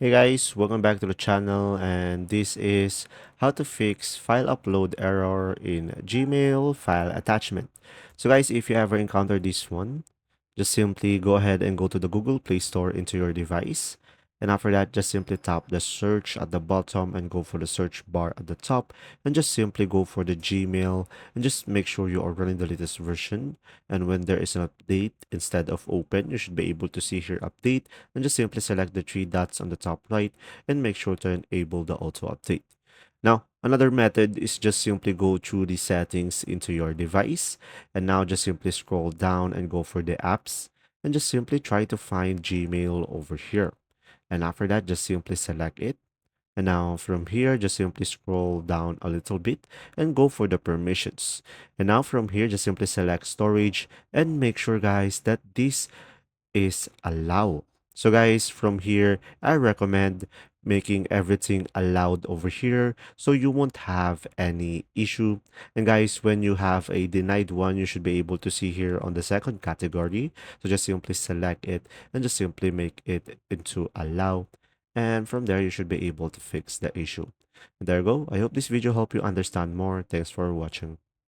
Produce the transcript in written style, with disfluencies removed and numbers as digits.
Hey guys, welcome back to the channel, and this is how to fix file upload error in Gmail file attachment. So guys, if you ever encounter this one, just simply go ahead and go to the Google Play Store into your device. And after that, just simply tap the search at the bottom and go for the search bar at the top. And just simply go for the Gmail and just make sure you are running the latest version. And when there is an update, instead of open, you should be able to see here update and just simply select the three dots on the top right and make sure to enable the auto update. Now, another method is just simply go through the settings into your device and now just simply scroll down and go for the apps and just simply try to find Gmail over here. And after that, just simply select it. And now from here, just simply scroll down a little bit and go for the permissions. And now from here, just simply select storage and make sure guys that this is allow. So guys, from here, I recommend making everything allowed over here so you won't have any issue. And guys, when you have a denied one, you should be able to see here on the second category. So just simply select it and just simply make it into allow. And from there, you should be able to fix the issue. And there you go. I hope this video helped you understand more. Thanks for watching.